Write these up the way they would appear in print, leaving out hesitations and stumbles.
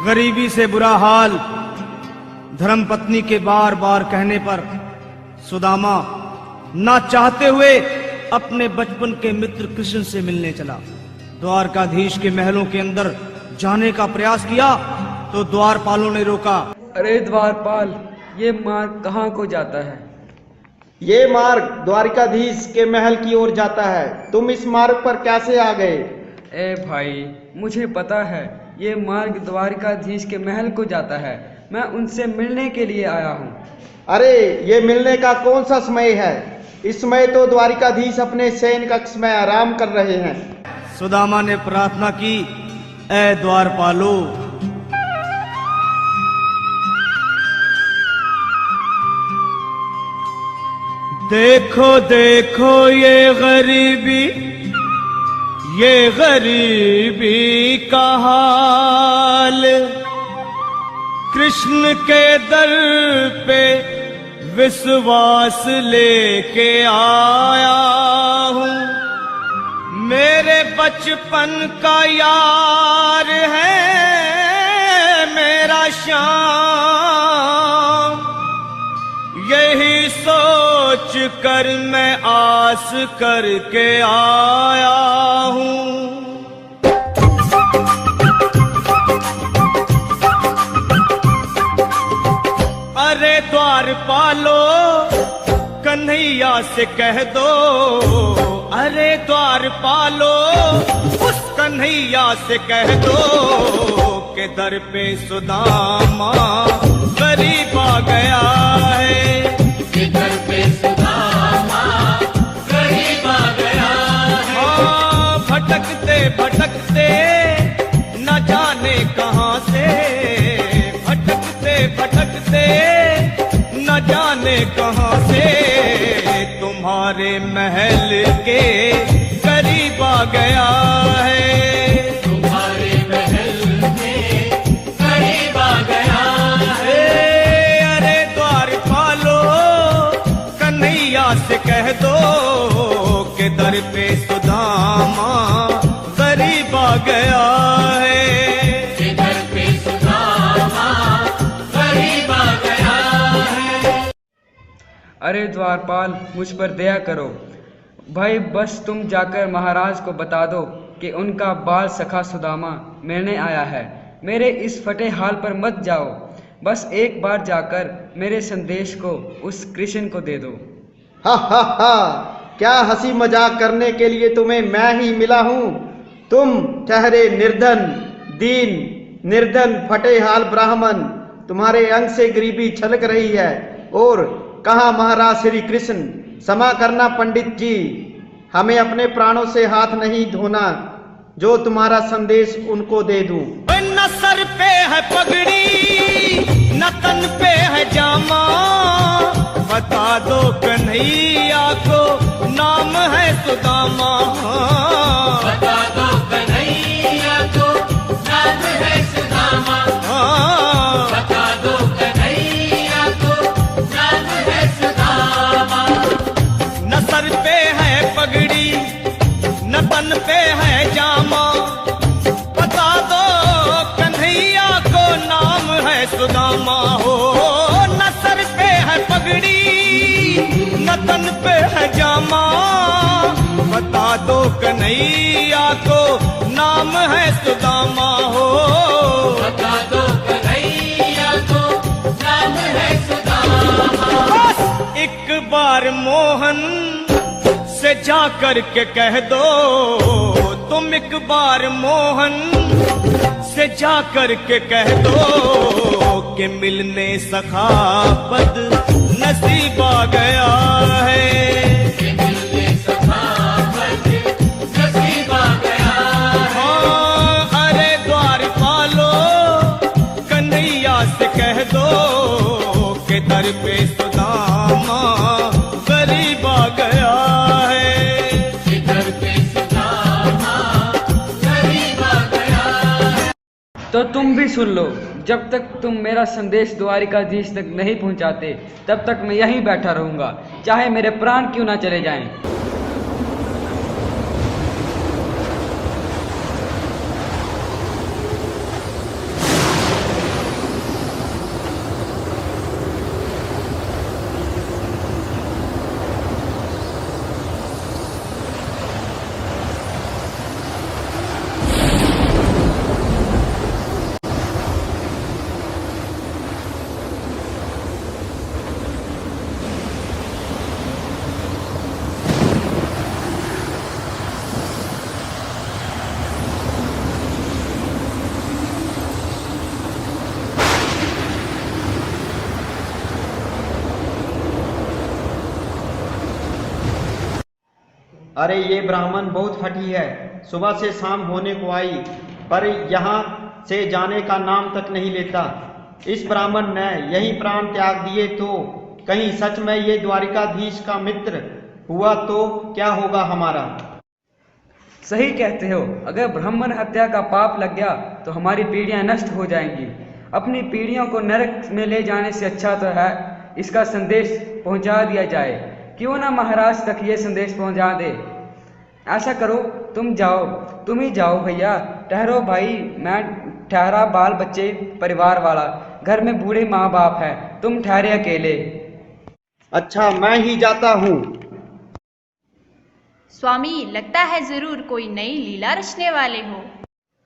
गरीबी से बुरा हाल धर्मपत्नी के बार बार कहने पर सुदामा ना चाहते हुए अपने बचपन के मित्र कृष्ण से मिलने चला। द्वारकाधीश के महलों के अंदर जाने का प्रयास किया तो द्वारपालों ने रोका। अरे द्वारपाल, ये मार्ग कहाँ को जाता है? ये मार्ग द्वारकाधीश के महल की ओर जाता है। तुम इस मार्ग पर कैसे आ गए? ए भाई, मुझे पता है ये मार्ग द्वारकाधीश के महल को जाता है। मैं उनसे मिलने के लिए आया हूँ। अरे, ये मिलने का कौन सा समय है? इस समय तो द्वारकाधीश अपने शयन कक्ष में आराम कर रहे हैं। सुदामा ने प्रार्थना की, ए द्वारपालो, देखो देखो ये गरीबी का हाल, कृष्ण के दर पे विश्वास लेके आया हूँ। मेरे बचपन का यार है मेरा श्याम, यही सोच कर मैं आस करके आया हूँ। अरे द्वारपालो, कन्हैया से कह दो, अरे द्वारपालो, उस कन्हैया से कह दो कि दर पे सुदामा गरीब आ गया है। कि दर पे सुदामा गरीब आ गया है। हाँ, भटकते भटकते न जाने कहाँ से, भटकते भटकते न जाने कहाँ से तुम्हारे महल के करीब आ गया है। तुम्हारे महल के करीब आ गया है। अरे द्वारपालो, कन्हैया से कह दो कि दर पे सुदामा गरीब आ गया है। अरे द्वारपाल, मुझ पर दया करो भाई। बस तुम जाकर महाराज को बता दो कि उनका बाल सखा सुदामा मिलने आया है। मेरे इस फटे हाल पर मत जाओ। बस एक बार जाकर मेरे संदेश को उस कृष्ण को दे दो। हा हा हा, क्या हंसी मजाक करने के लिए तुम्हें मैं ही मिला हूँ? तुम ठहरे निर्धन, दीन निर्धन फटे हाल ब्राह्मण, तुम्हारे अंग से गरीबी छलक रही है। और कहाँ महाराज श्री कृष्ण? क्षमा करना पंडित जी, हमें अपने प्राणों से हाथ नहीं धोना जो तुम्हारा संदेश उनको दे दूं। न सर पे है पगड़ी, न तन पे है जामा, बता दो कन्हैया को नाम है सुदामा। बता दो कन्हैया को नाम है सुदामा। बता दो कन्हैया को नाम है सुदामा। न सर पे है पगड़ी, न तन पे है जामा, बता दो कन्हैया को नाम है सुदामा। हो, न सर पे है पगड़ी, न तन पे है जामा, बता दो कन्हैया को नाम है सुदामा। हो, बता दो कन्हैया को नाम है सुदामा। बस एक बार मोहन से जा कर के कह दो, तुम एक बार मोहन से जा कर के कह दो कि मिलने सखा बद नसीब आ गया है। कि मिलने सखा बद नसीब आ गया है। हाँ, अरे द्वारपालो, कन्हैया से कह दो कि दर पे सुदामा गरीब आ गया है। कि दर पे सुदामा गरीब आ गया है। तो तुम भी सुन लो, जब तक तुम मेरा संदेश द्वारिकाधीश तक नहीं पहुंचाते तब तक मैं यहीं बैठा रहूंगा, चाहे मेरे प्राण क्यों ना चले जाएं। अरे ये ब्राह्मण बहुत हठी है, सुबह से शाम होने को आई पर यहाँ से जाने का नाम तक नहीं लेता। इस ब्राह्मण ने यही प्राण त्याग दिए तो कहीं सच में ये द्वारिकाधीश का मित्र हुआ तो क्या होगा हमारा। सही कहते हो, अगर ब्राह्मण हत्या का पाप लग गया तो हमारी पीढ़ियां नष्ट हो जाएंगी। अपनी पीढ़ियों को नरक में ले जाने से अच्छा तो है इसका संदेश पहुंचा दिया जाए। क्यों ना महाराज तक ये संदेश पहुंचा दे। ऐसा करो, तुम ही जाओ भैया। ठहरो भाई, मैं ठहरा बाल बच्चे परिवार वाला, घर में बूढ़े माँ बाप है, तुम ठहरे अकेले। अच्छा, मैं ही जाता हूँ। स्वामी, लगता है जरूर कोई नई लीला रचने वाले हो।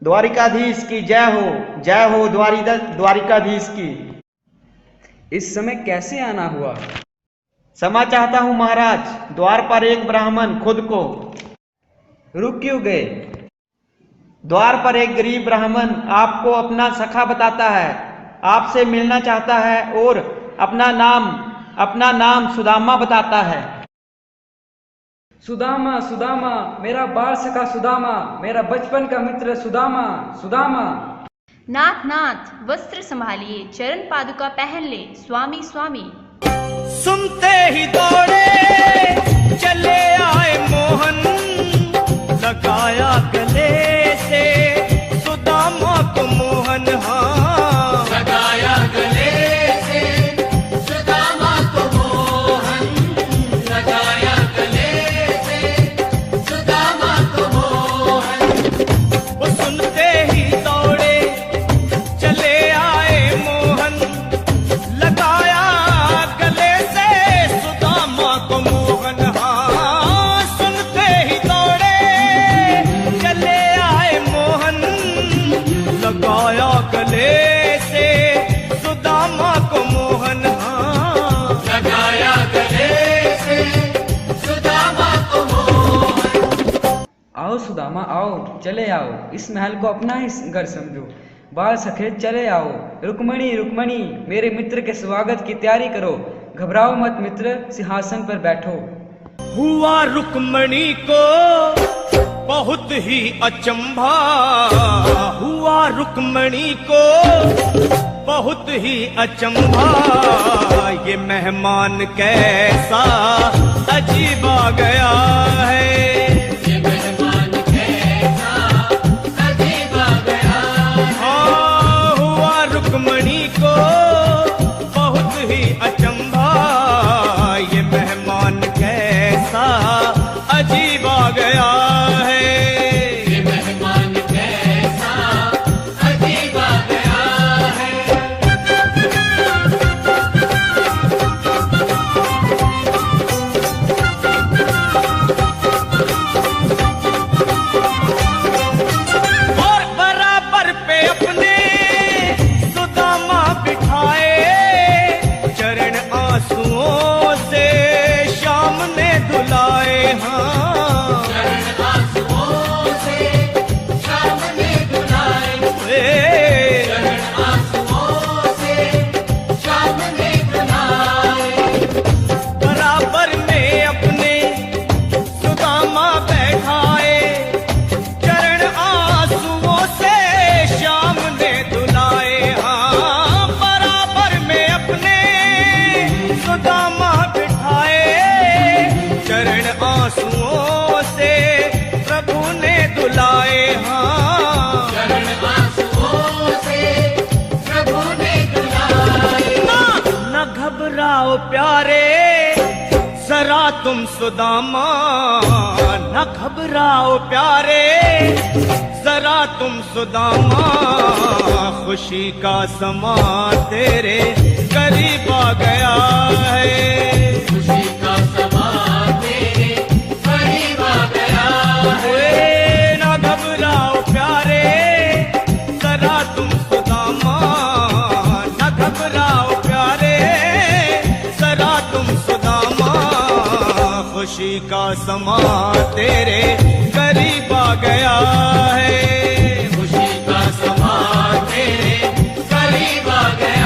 द्वारिकाधीश की जय हो द्वारिकाधीश की। इस समय कैसे आना हुआ? क्षमा चाहता हूँ महाराज, द्वार पर एक ब्राह्मण खुद को। रुक क्यों गए? द्वार पर एक गरीब ब्राह्मण आपको अपना सखा बताता है, आपसे मिलना चाहता है और अपना नाम सुदामा बताता है। सुदामा, सुदामा, मेरा बाल सखा सुदामा, मेरा बचपन का मित्र सुदामा, सुदामा। नाथ नाथ, वस्त्र संभालिए, चरण पादुका पहन ले। स्वामी स्वामी। सुनते ही दौड़े चले आए मोहन, लगाया गले से सुदामा को मोहन। हाँ, लगाया गले से सुदामा को मोहन, लगाया गले से सुदामा को मोहन। वो सुनते ही दौड़े चले आए मोहन, लगाया गले से सुदामा को मोहन। हाँ, सुनते ही दौड़े चले आए मोहन, लगाया गले से सुदामा को मोहन। हाँ, लगाया गले से सुदामा को मोहन। आओ सुदामा, आओ, चले आओ, इस महल को अपना ही घर समझो। बाल सखे चले आओ। रुक्मणी, रुक्मणी, मेरे मित्र के स्वागत की तैयारी करो। घबराओ मत मित्र, सिंहासन पर बैठो। हुआ रुक्मणी को बहुत ही अचंभा, हुआ रुक्मणी को बहुत ही अचंभा। ये मेहमान कैसा अजीब आ गया है, ये मेहमान कैसा अजीब आ गया है। हाँ, हुआ रुक्मणी को बहुत ही अचंभा। ये मेहमान कैसा अजीब आ गया है, ये मेहमान कैसा अजीब आ गया है। और बराबर पे अपने सुदामा बिठाए, चरण आंसुओं से शाम ने धुलाए। हाँ, चरण आंसुओं से शाम ने धुलाए, ए, चरण आंसुओं से शाम ने धुलाए। बराबर में अपने सुदामा बैठाए, चरण आंसुओं से शाम ने धुलाए। हाँ, बराबर में अपने सुदामा बिठाए, चरण आंसुओं से प्रभु ने धुलाए। हाँ, चरण आंसुओं से प्रभु ने धुलाए। न घबराओ प्यारे जरा तुम सुदामा, न घबराओ प्यारे जरा तुम सुदामा। खुशी का समा तेरे करीब आ गया है, खुशी का समा तेरे करीब आ गया है। ए, न घबराओ प्यारे जरा तुम सुदामा, न घबराओ प्यारे जरा तुम सुदामा। खुशी का समा तेरे करीब आ गया है, खुशी का समा तेरे करीब आ गया